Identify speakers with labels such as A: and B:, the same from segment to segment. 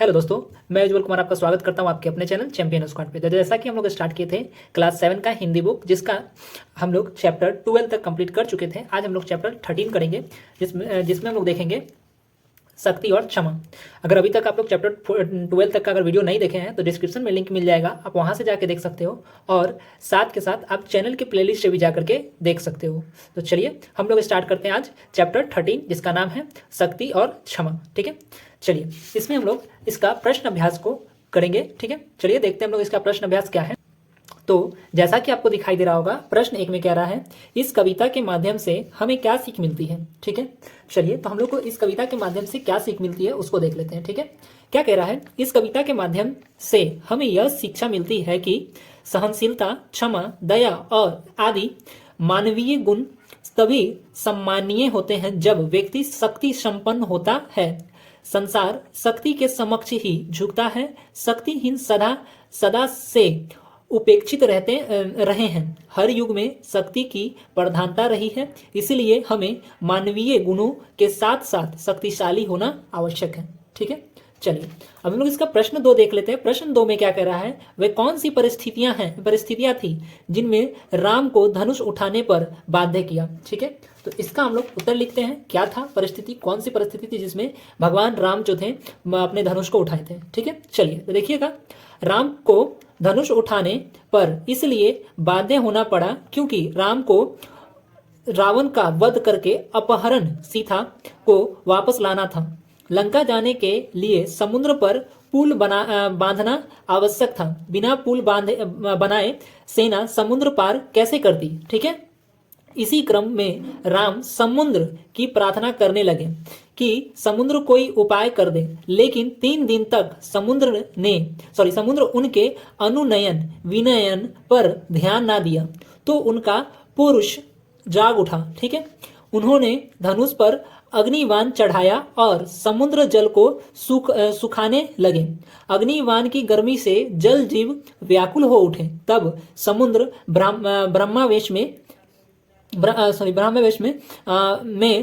A: Hello दोस्तों, मैं उज्जवल कुमार आपका स्वागत करता हूं आपके अपने चैनल चैंपियन स्क्वाड पे। तो जैसा कि हम लोग स्टार्ट किए थे क्लास 7 का हिंदी बुक, जिसका हम लोग चैप्टर 12 तक कंप्लीट कर चुके थे। आज हम लोग चैप्टर 13 करेंगे, जिसमें हम लोग देखेंगे शक्ति और क्षमा। अगर अभी तक आप लोग चैप्टर 12 तक का अगर वीडियो नहीं देखे हैं तो डिस्क्रिप्शन में लिंक मिल जाएगा, आप वहां से जाके देख सकते हो। और साथ के साथ आप चैनल के प्लेलिस्ट से भी जा करके देख सकते हो। तो चलिए हम लोग स्टार्ट करते हैं आज चैप्टर 13, जिसका नाम है शक्ति और क्षमा। ठीक है, चलिए इसमें हम लोग इसका प्रश्न अभ्यास को करेंगे। ठीक है, चलिए देखते हैं हम लोग इसका प्रश्न अभ्यास क्या है। तो जैसा कि आपको दिखाई दे रहा होगा, प्रश्न 1 में कह रहा है इस कविता के माध्यम से हमें क्या सीख मिलती है। ठीक है, चलिए तो हम लोग को इस कविता के माध्यम से क्या सीख मिलती है उसको देख लेते हैं। ठीक है, क्या कह रहा है, इस कविता के माध्यम से हमें यह शिक्षा मिलती है कि सहनशीलता, क्षमा, दया और आदि मानवीय गुण तभी सम्मानीय होते हैं जब व्यक्ति शक्ति संपन्न होता है। संसार शक्ति के समक्ष ही झुकता है। शक्तिहीन सदा सदा से उपेक्षित रहे हैं। हर युग में शक्ति की प्रधानता रही है, इसलिए हमें मानवीय गुणों के साथ साथ शक्तिशाली होना आवश्यक है। ठीक है, चलिए अब हम लोग इसका प्रश्न 2 देख लेते हैं। प्रश्न 2 में क्या कह रहा है, वे कौन सी परिस्थितियां थी जिनमें राम को धनुष उठाने पर बाध्य किया। ठीक है, तो इसका हम लोग उत्तर लिखते हैं। क्या था परिस्थिति, कौन सी परिस्थिति थी जिसमें भगवान राम जो थे अपने धनुष को उठाए थे। ठीक है, चलिए तो देखिएगा, राम को धनुष उठाने पर इसलिए बाध्य होना पड़ा क्योंकि राम को रावण का वध करके अपहरण सीता को वापस लाना था। लंका जाने के लिए समुद्र पर पुल बांधना आवश्यक था। बिना पुल बनाए सेना समुद्र पार कैसे करती। ठीक है, इसी क्रम में राम समुद्र की प्रार्थना करने लगे कि समुद्र कोई उपाय कर दे, लेकिन 3 दिन तक समुद्र उनके अनुनयन विनयन पर ध्यान ना दिया तो उनका पुरुष जाग उठा। ठीक है, उन्होंने धनुष पर अग्निबाण चढ़ाया और समुद्र जल को सुखाने लगे। अग्निबाण की गर्मी से जल जीव व्याकुल हो उठे। तब समुद्र ब्रह्मावेश में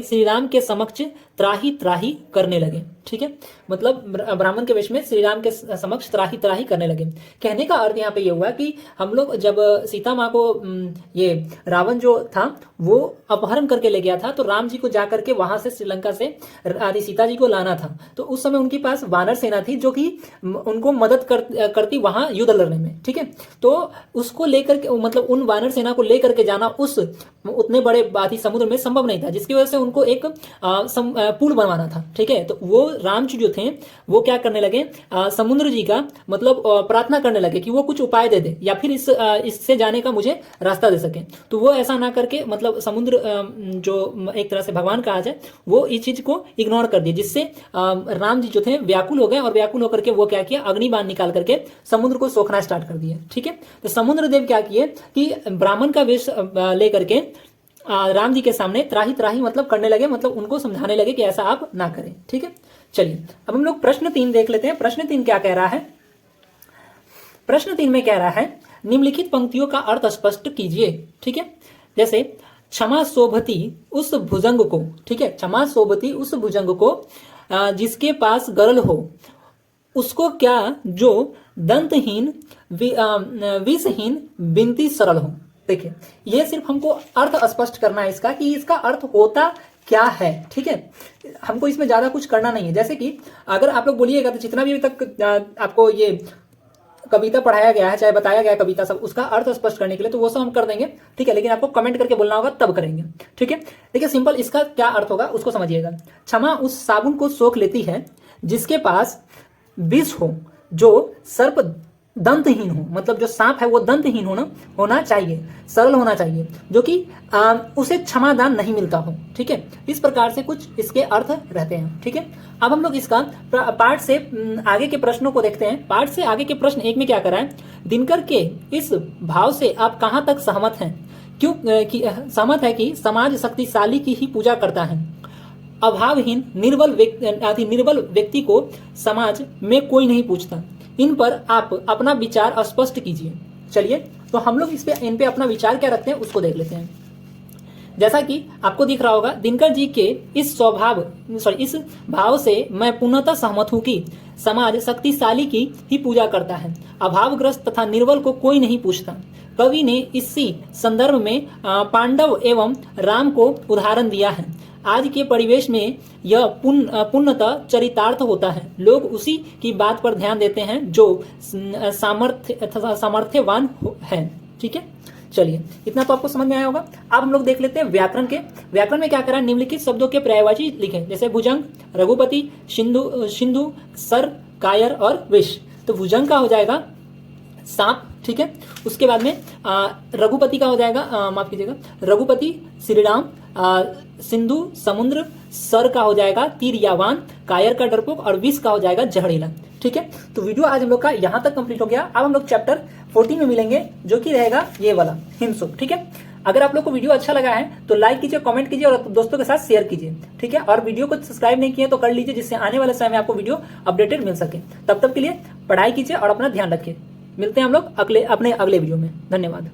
A: श्री राम के समक्ष त्राही त्राही करने लगे। ठीक है, मतलब ब्राह्मण के वेश में श्री राम के समक्ष त्राही त्राही करने लगे। कहने का अर्थ यहाँ पे ये हुआ कि हम लोग जब सीता माँ को ये रावण जो था वो अपहरण करके ले गया था, तो राम जी को जाकर के वहां से श्रीलंका से आदि सीता जी को लाना था। तो उस समय उनके पास वानर सेना थी जो कि उनको मदद करती वहां युद्ध लड़ने में। ठीक है, तो उसको लेकर के मतलब उन वानर सेना को लेकर के जाना उस उतने बड़े बाती समुद्र में संभव नहीं था, जिसकी वजह से उनको एक पुल बनवाना था। ठीक है, तो वो राम जी जो थे वो क्या करने लगे, समुद्र जी का मतलब प्रार्थना करने लगे कि वो कुछ उपाय दे दे या फिर इससे जाने का मुझे रास्ता दे सके। तो वो ऐसा ना करके मतलब समुद्र जो एक तरह से भगवान कहा जाए वो इस चीज को इग्नोर कर दिया, जिससे राम जी जो थे व्याकुल हो गए और व्याकुल होकर के वो क्या किया, अग्निबाण निकाल करके समुद्र को सोखना स्टार्ट कर दिया। ठीक है, तो समुद्र देव क्या किए कि ब्राह्मण का वेश लेकर के राम जी के सामने त्राही त्राही मतलब करने लगे, मतलब उनको समझाने लगे कि ऐसा आप ना करें। ठीक है, चलिए अब हम लोग प्रश्न 3 देख लेते हैं। प्रश्न 3 क्या कह रहा है, प्रश्न 3 में कह रहा है निम्नलिखित पंक्तियों का अर्थ स्पष्ट कीजिए। ठीक है, जैसे क्षमा शोभती उस भुजंग को। ठीक है, क्षमा शोभती उस भुजंग को जिसके पास गरल हो, उसको क्या जो दंतहीन विषहीन बिनती सरल हो। देखिए, ये सिर्फ हमको अर्थ स्पष्ट करना है इसका कि इसका अर्थ होता क्या है। ठीक है, हमको इसमें ज्यादा कुछ करना नहीं है। जैसे कि अगर आप लोग बोलिएगा तो जितना भी अभी तक आपको ये कविता पढ़ाया गया है, चाहे बताया गया कविता, सब उसका अर्थ स्पष्ट करने के लिए तो वो सब हम कर देंगे। ठीक है, लेकिन आपको कमेंट करके बोलना होगा तब करेंगे। ठीक है, देखिए सिंपल इसका क्या अर्थ होगा उसको समझिएगा। क्षमा उस साबुन को सोख लेती है जिसके पास विष हो, जो सर्प दंतहीन हो, मतलब जो सांप है वो दंतहीन होना चाहिए, सरल होना चाहिए, जो कि उसे क्षमादान नहीं मिलता हो। ठीक है, इस प्रकार से कुछ इसके अर्थ रहते हैं। ठीक है, अब हम लोग इसका पार्ट से आगे के प्रश्नों को देखते हैं। पार्ट से आगे के प्रश्न 1 में क्या करा है, दिनकर के इस भाव से आप कहां तक सहमत हैं। सहमत है कि समाज शक्तिशाली की ही पूजा करता है। अभावहीन निर्बल व्यक्ति को समाज में कोई नहीं पूछता। इन पर आप अपना विचार स्पष्ट कीजिए। चलिए तो हम लोग इन पे अपना विचार क्या रखते हैं उसको देख लेते हैं। जैसा कि आपको दिख रहा होगा, दिनकर जी के इस इस भाव से मैं पूर्णतः सहमत हूं कि समाज शक्तिशाली की ही पूजा करता है, अभावग्रस्त तथा निर्बल को कोई नहीं पूछता। कवि ने इसी संदर्भ में पांडव एवं राम को उदाहरण दिया है। आज के परिवेश में यह पूर्णतः चरितार्थ होता है। लोग उसी की बात पर ध्यान देते हैं जो सामर्थ्यवान है। ठीक है, चलिए इतना तो आपको समझ में आया होगा। अब हम लोग देख लेते हैं व्याकरण के। व्याकरण में क्या करा, निम्नलिखित शब्दों के पर्यायवाची लिखें, जैसे भुजंग, रघुपति, सिंधु, सर, कायर और विष। तो भुजंग का हो जाएगा सांप, ठीक है। उसके बाद में रघुपति का हो जाएगा, माफ कीजिएगा, रघुपति श्री राम, सिंधु समुद्र, सर का हो जाएगा तीर या बाण, कायर का डरपोक और विष का हो जाएगा जहरीला। ठीक है, तो वीडियो आज हम लोग का यहाँ तक कंप्लीट हो गया। अब हम लोग चैप्टर 14 में मिलेंगे, जो कि रहेगा ये वाला हिंसुक। ठीक है, अगर आप लोग को वीडियो अच्छा लगा है तो लाइक कीजिए, कमेंट कीजिए और दोस्तों के साथ शेयर कीजिए। ठीक है, और वीडियो को सब्सक्राइब नहीं किए तो कर लीजिए, जिससे आने वाले समय में आपको वीडियो अपडेटेड मिल सके। तब तक के लिए पढ़ाई कीजिए और अपना ध्यान रखिए। मिलते हैं हम लोग अपने अगले वीडियो में। धन्यवाद।